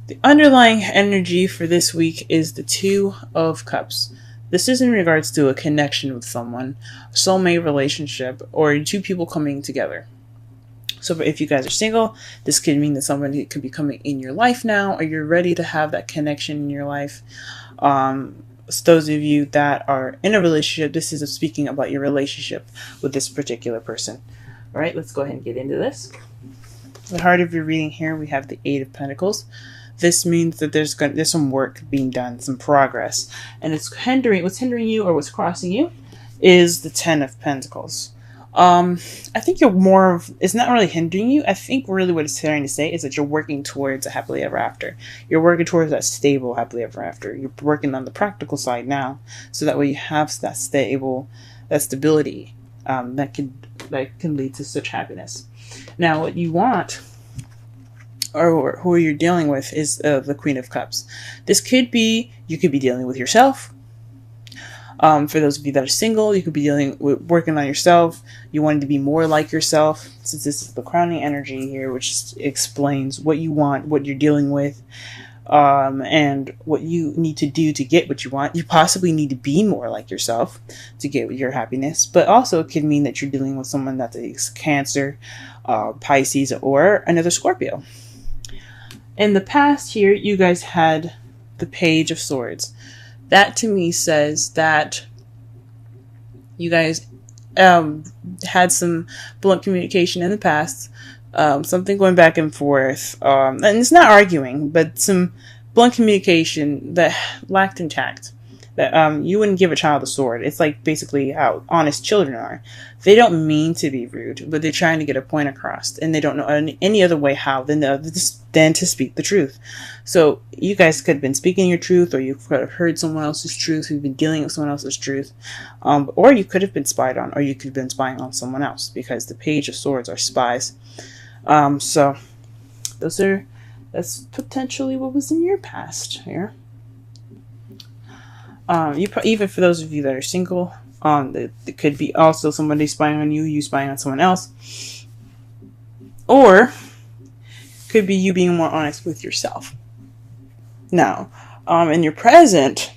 The underlying energy for this week is the Two of Cups. This is in regards to a connection with someone, a soulmate relationship, or two people coming together. So if you guys are single, this could mean that somebody could be coming in your life now, or you're ready to have that connection in your life. So those of you that are in a relationship, this is speaking about your relationship with this particular person. All right, let's go ahead and get into this. The heart of your reading here, we have the Eight of Pentacles. This means that there's some work being done, some progress, and what's hindering you or what's crossing you is the Ten of Pentacles. I think you're more of, it's not really hindering you. I think really what it's trying to say is that you're working towards a happily ever after. You're working towards that stable happily ever after. You're working on the practical side now, so that way you have that stability that can lead to such happiness. Now, what you want, or who you're dealing with, is the Queen of Cups. This could be, you could be dealing with yourself. For those of you that are single, you could be working on yourself. You want to be more like yourself, since this is the crowning energy here, which explains what you want, what you're dealing with, and what you need to do to get what you want. You possibly need to be more like yourself to get your happiness, but also it could mean that you're dealing with someone that is Cancer, Pisces, or another Scorpio. In the past here, you guys had the Page of Swords. That to me says that you guys had some blunt communication in the past, something going back and forth, and it's not arguing, but some blunt communication that lacked intact. That you wouldn't give a child a sword. It's like basically how honest children are. They don't mean to be rude, but they're trying to get a point across, and they don't know any other way how than to speak the truth. So you guys could have been speaking your truth, or you could have heard someone else's truth. You've been dealing with someone else's truth, or you could have been spied on, or you could have been spying on someone else, because the Page of Swords are spies. So that's potentially what was in your past here. Even for those of you that are single, it could be also somebody spying on you, you spying on someone else, or could be you being more honest with yourself. Now, in your present,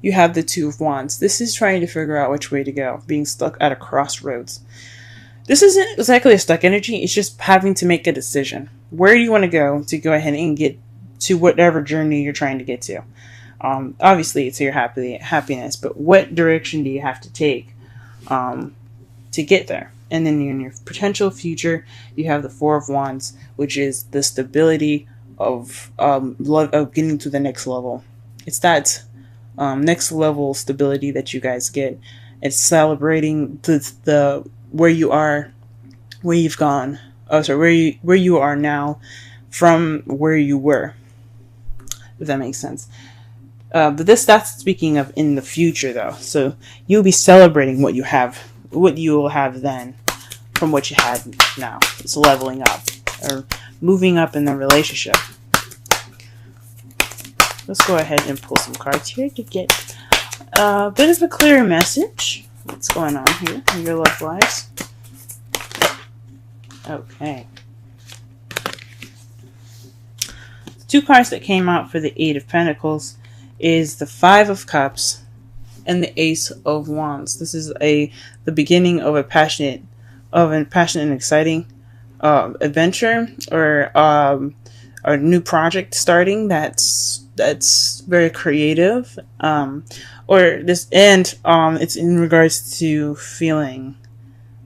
you have the Two of Wands. This is trying to figure out which way to go, being stuck at a crossroads. This isn't exactly a stuck energy, it's just having to make a decision. Where do you want to go ahead and get to whatever journey you're trying to get to? Obviously, it's your happiness, but what direction do you have to take to get there? And then in your potential future, you have the Four of Wands, which is the stability of getting to the next level. It's that next level stability that you guys get. It's celebrating the where you are, where you've gone. Where you are now from where you were. If that makes sense. But that's speaking of in the future, though. So you'll be celebrating what you will have then from what you had now. It's leveling up or moving up in the relationship. Let's go ahead and pull some cards here to get a bit of a clearer message. What's going on here in your love lives? Okay. The two cards that came out for the Eight of Pentacles is the Five of Cups and the Ace of Wands. This is the beginning of a passionate and exciting adventure, or a new project starting that's very creative, it's in regards to feeling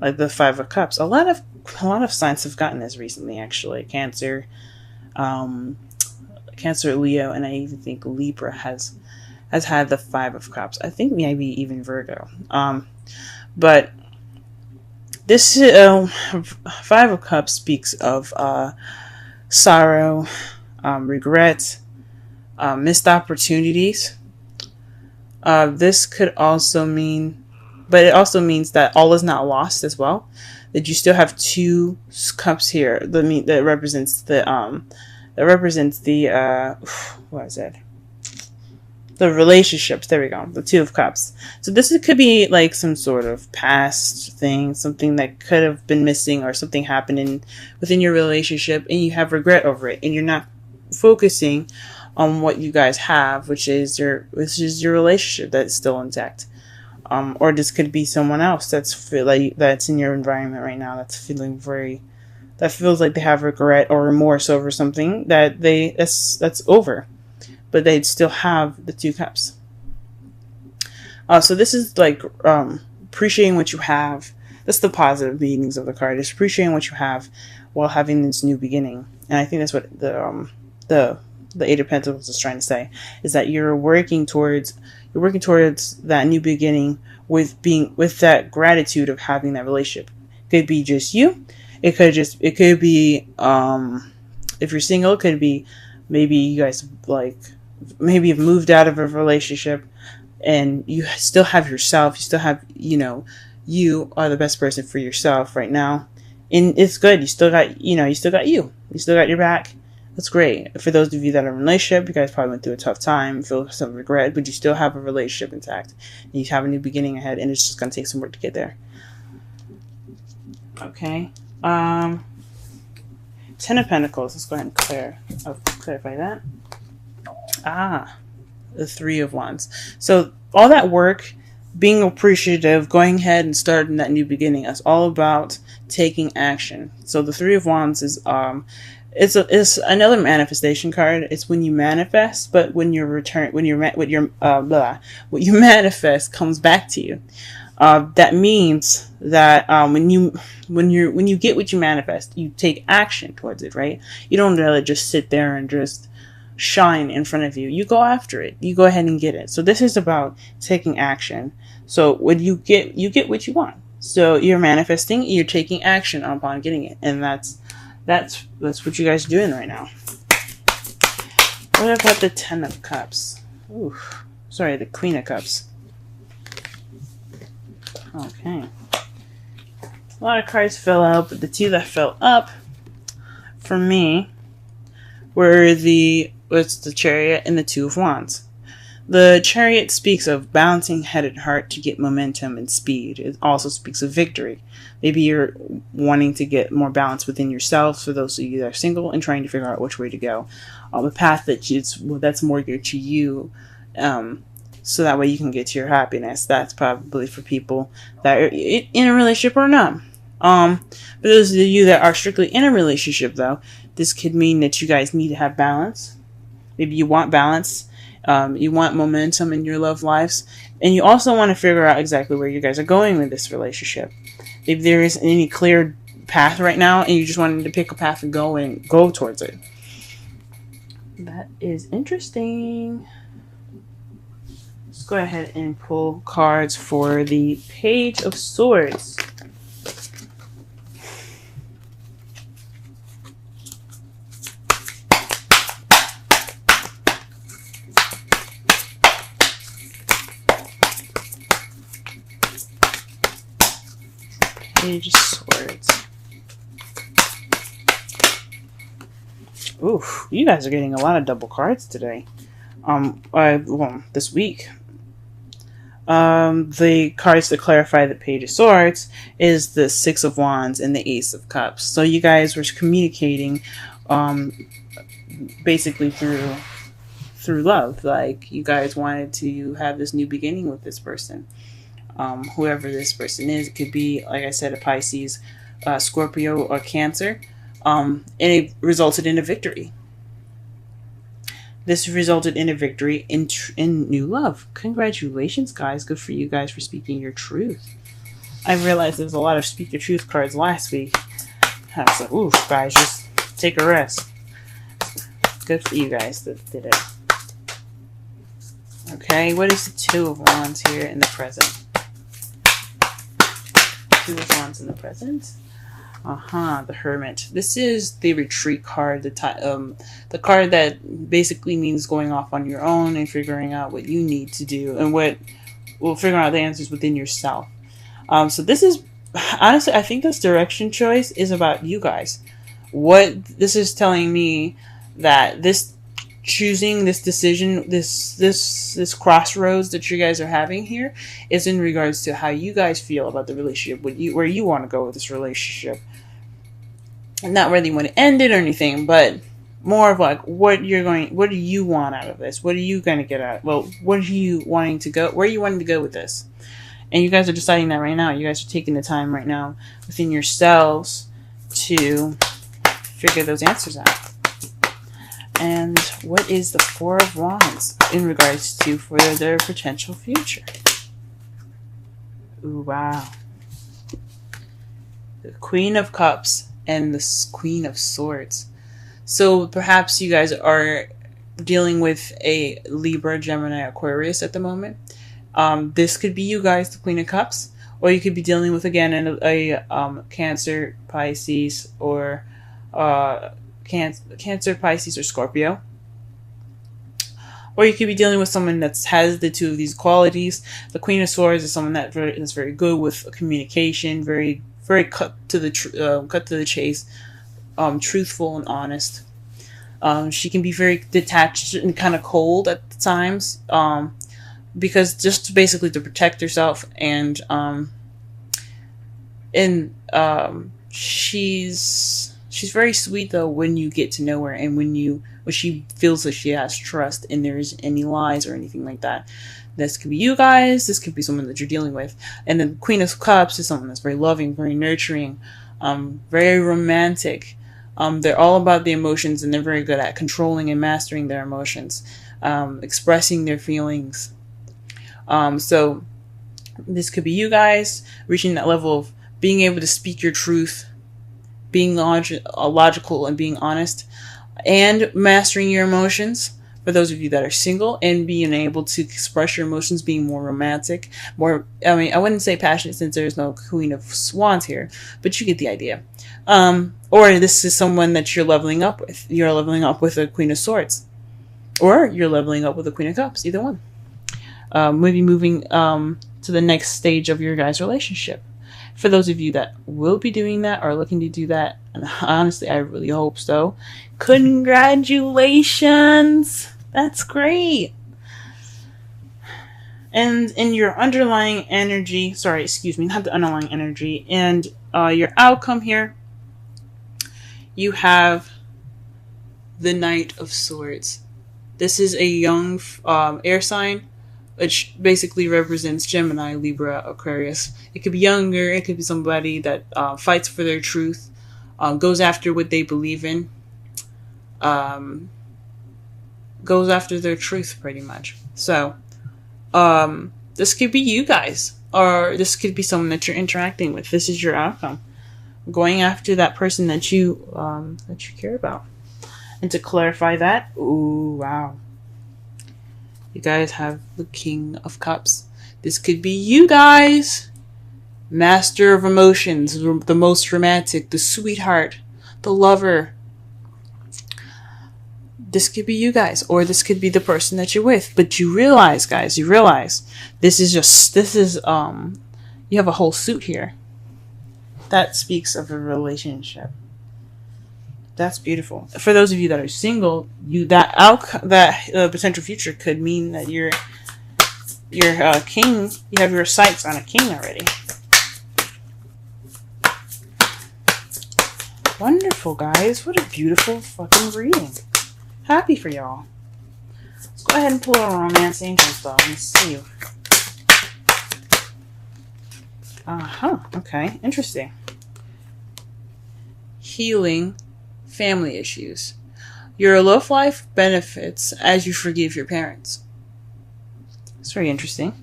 like the Five of Cups. A lot of signs have gotten this recently, actually. Cancer, Leo, and I even think Libra has had the Five of Cups. I think maybe even Virgo. But this Five of Cups speaks of sorrow, regret, missed opportunities. This could also mean, but it also means that all is not lost as well. That you still have two cups here. That represents what is it? The relationships. There we go. The Two of Cups. So this could be like some sort of past thing, something that could have been missing, or something happening within your relationship, and you have regret over it, and you're not focusing on what you guys have, which is your relationship that's still intact. Or this could be someone else that's in your environment right now that feels like they have regret or remorse over something that's over, but they'd still have the 2 cups. So this is like appreciating what you have. That's the positive meanings of the card, is appreciating what you have while having this new beginning. And I think that's what the Eight of Pentacles is trying to say, is that you're working towards that new beginning with that gratitude of having that relationship. It could be just you. It could be if you're single, it could be maybe you guys maybe you've moved out of a relationship and you still have yourself. You still have, you are the best person for yourself right now. And it's good. You still got you. You still got your back. That's great. For those of you that are in a relationship, you guys probably went through a tough time, feel some regret, but you still have a relationship intact. And you have a new beginning ahead, and it's just going to take some work to get there. Okay. 10 of Pentacles. Let's go ahead and clarify that. The 3 of Wands. So all that work, being appreciative, going ahead and starting that new beginning, it's all about taking action. So the 3 of Wands is it's another manifestation card. It's when you manifest, but what you manifest comes back to you. That means that when you get what you manifest, you take action towards it, right? You don't really just sit there and just shine in front of you. You go after it. You go ahead and get it. So this is about taking action. So when you get what you want. So you're manifesting, you're taking action upon getting it, and that's what you guys are doing right now. What about the 10 of Cups? Ooh, sorry, the Queen of Cups. Okay. A lot of cards fell out, but the 2 that fell up for me were the Chariot and the 2 of Wands. The Chariot speaks of balancing head and heart to get momentum and speed. It also speaks of victory. Maybe you're wanting to get more balance within yourself, for those of you that are single, and trying to figure out which way to go. The path that's more geared to you, so that way you can get to your happiness. That's probably for people that are in a relationship or not. For those of you that are strictly in a relationship, though, this could mean that you guys need to have balance. Maybe you want balance. You want momentum in your love lives. And you also want to figure out exactly where you guys are going with this relationship. If there isn't any clear path right now, and you just wanted to pick a path and go towards it. That is interesting. Let's go ahead and pull cards for the Page of Swords. Page of Swords. Ooh, you guys are getting a lot of double cards today. This week. The cards to clarify the Page of Swords is the 6 of Wands and the Ace of Cups. So you guys were communicating, basically through love. Like, you guys wanted to have this new beginning with this person. Whoever this person is. It could be, like I said, a Pisces, Scorpio, or Cancer. And it resulted in a victory. This resulted in a victory in new love. Congratulations, guys. Good for you guys for speaking your truth. I realized there was a lot of speak your truth cards last week. I was like, ooh, guys, just take a rest. Good for you guys that did it. Okay, what is the 2 of Wands here in the present? 2 of Wands in the present. The Hermit. This is the retreat card, the card that basically means going off on your own and figuring out what you need to do, and figuring out the answers within yourself. So this is, honestly, I think this direction choice is about you guys. What this is telling me, that this choosing, this decision, this crossroads that you guys are having here is in regards to how you guys feel about the relationship, where you want to go with this relationship. Not whether you want to end it or anything, but more of like what do you want out of this? What are you going to get out? Well, what are you wanting to go? Where are you wanting to go with this? And you guys are deciding that right now. You guys are taking the time right now within yourselves to figure those answers out. And what is the Four of Wands in regards to for their potential future? Ooh, wow. The Queen of Cups and the Queen of Swords. So perhaps you guys are dealing with a Libra, Gemini, Aquarius at the moment. This could be you guys, the Queen of Cups. Or you could be dealing with, again, a Cancer, Pisces, or Cancer, Pisces, or Scorpio. Or you could be dealing with someone that has the two of these qualities. The Queen of Swords is someone that is very good with communication, very cut to the chase, truthful and honest. She can be very detached and kind of cold at times, because just basically to protect herself, and she's very sweet though when you get to know her, and when she feels that she has trust and there's any lies or anything like that. This could be you guys. This could be someone that you're dealing with. And the Queen of Cups is someone that's very loving, very nurturing, very romantic. They're all about the emotions, and they're very good at controlling and mastering their emotions, expressing their feelings. So this could be you guys reaching that level of being able to speak your truth, being logical and being honest, and mastering your emotions. For those of you that are single, and being able to express your emotions, being more romantic, I wouldn't say passionate since there's no Queen of Wands here, but you get the idea. Or this is someone that you're leveling up with. You're leveling up with a Queen of Swords, or you're leveling up with a Queen of Cups, either one. Maybe moving to the next stage of your guys' relationship. For those of you that will be doing that or looking to do that, and honestly, I really hope so, congratulations! That's great! And in your underlying energy, not the underlying energy, and your outcome here, you have the Knight of Swords. This is a young air sign, which basically represents Gemini, Libra, Aquarius. It could be younger. It could be somebody that fights for their truth, goes after what they believe in, goes after their truth, pretty much. So, this could be you guys, or this could be someone that you're interacting with. This is your outcome, going after that person that you care about. And to clarify that, ooh, wow. You guys have the King of Cups. This could be you guys. Master of emotions, the most romantic, the sweetheart, the lover. This could be you guys, or this could be the person that you're with. But you realize, guys, you have a whole suit here. That speaks of a relationship. That's beautiful. For those of you that are single, that potential future could mean that you're king. You have your sights on a king already. Wonderful, guys. What a beautiful fucking reading. Happy for y'all. Let's go ahead and pull a romance angel though. Let's see. Okay. Interesting. Healing family issues. Your love life benefits as you forgive your parents. It's very interesting.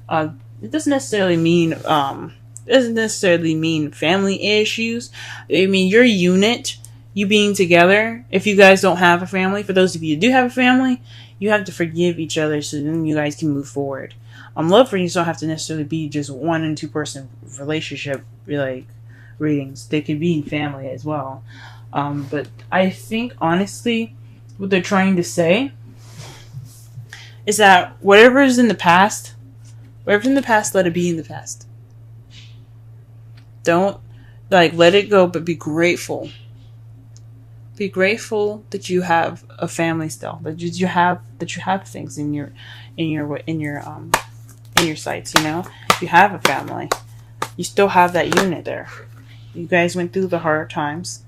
It doesn't necessarily mean family issues. I mean, your unit, you being together. If you guys don't have a family, for those of you who do have a family, you have to forgive each other so then you guys can move forward. Love readings don't have to necessarily be just 1 and 2 person relationship readings. They could be family as well. But I think honestly, what they're trying to say is that whatever is in the past, let it be in the past. Don't let it go, but be grateful. Be grateful that you have a family still. That you have things in your sights. You have a family. You still have that unit there. You guys went through the hard times,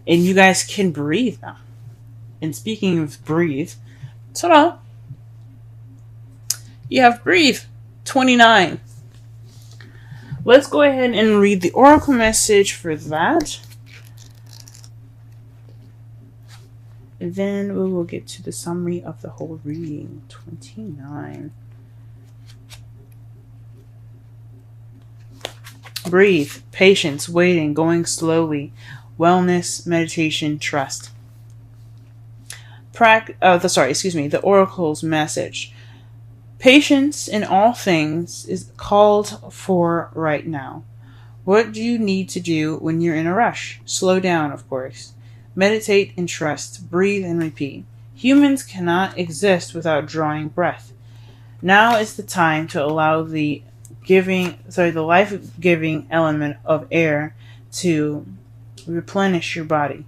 And you guys can breathe now. And speaking of breathe, ta-da! You have breathe 29. Let's go ahead and read the oracle message for that. And then we will get to the summary of the whole reading. 29. Breathe, patience, waiting, going slowly, wellness, meditation, trust. The oracle's message. Patience in all things is called for right now. What do you need to do when you're in a rush? Slow down, of course. Meditate and trust. Breathe and repeat. Humans cannot exist without drawing breath. Now is the time to allow the life-giving element of air to replenish your body,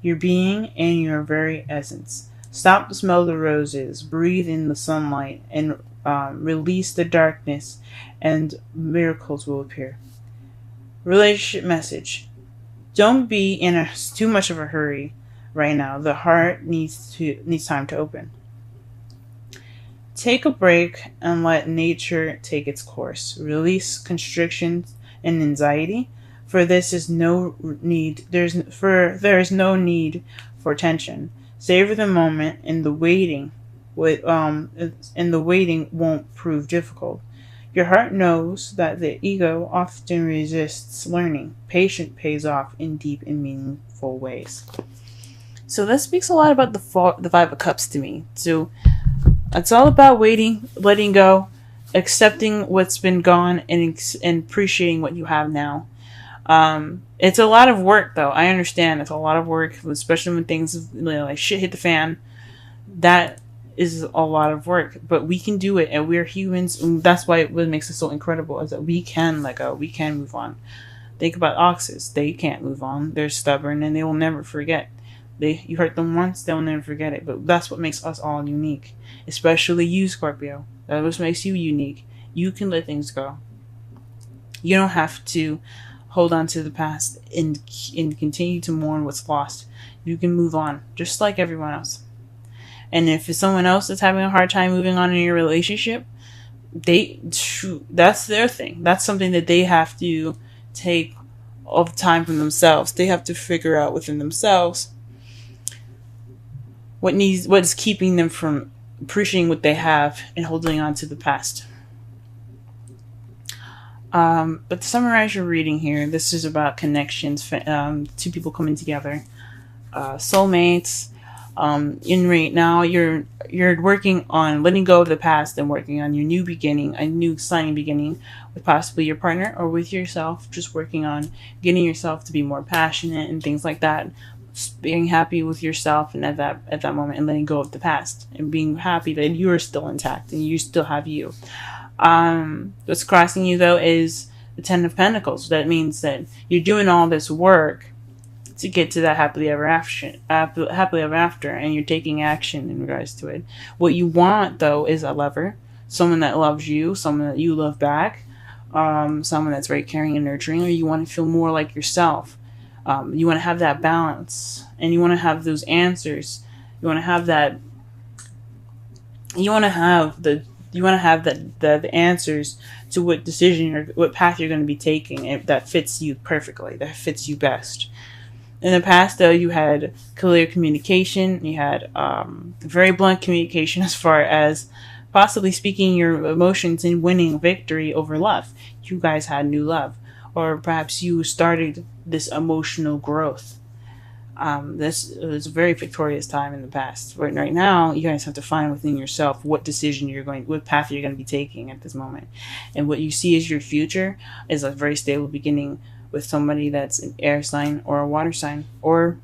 your being, and your very essence. Stop to smell the roses, breathe in the sunlight, and release the darkness, and miracles will appear. Relationship message. Don't be in too much of a hurry right now. The heart needs time to open. Take a break and let nature take its course. Release constrictions and anxiety, for there is no need for tension. Savor the moment, and the waiting won't prove difficult. Your heart knows that the ego often resists learning. Patience pays off in deep and meaningful ways. So that speaks a lot about the Five of Cups to me. So it's all about waiting, letting go, accepting what's been gone, and appreciating what you have now. It's a lot of work, though. I understand it's a lot of work, especially when things like shit hit the fan. That is a lot of work, but we can do it, and we're humans, and that's why what makes us so incredible is that we can let go, we can move on. Think about oxes. They can't move on. They're stubborn, and they will never forget. You hurt them once, they'll never forget it. But that's what makes us all unique, especially you, Scorpio. That what makes you unique. You can let things go. You don't have to hold on to the past and continue to mourn what's lost. You can move on, just like everyone else. And if it's someone else that's having a hard time moving on in your relationship, that's their thing. That's something that they have to take all the time from themselves. They have to figure out within themselves what is keeping them from appreciating what they have and holding on to the past. But to summarize your reading here, this is about connections, two people coming together, soulmates. Right now, you're working on letting go of the past and working on your new beginning, a new exciting beginning with possibly your partner or with yourself. Just working on getting yourself to be more passionate and things like that. Being happy with yourself and at that moment, and letting go of the past and being happy that you're still intact and you still have you. What's crossing you though is the Ten of Pentacles. That means that you're doing all this work to get to that happily ever after, and you're taking action in regards to it. What you want though is a lover, someone that loves you, someone that you love back, someone that's very caring and nurturing, or you want to feel more like yourself. You want to have that balance, and you want to have those answers. You want to have that. You want to have the answers to what decision or what path you're going to be taking that fits you perfectly, that fits you best. In the past, though, you had clear communication. You had very blunt communication as far as possibly speaking your emotions and winning victory over love. You guys had new love. Or perhaps you started this emotional growth. This was a very victorious time in the past. But right now, you guys have to find within yourself what path you're going to be taking at this moment. And what you see as your future is a very stable beginning with somebody that's an air sign or a water sign. Or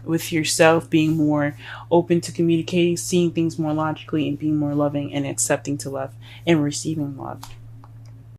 with yourself being more open to communicating, seeing things more logically, and being more loving and accepting to love and receiving love.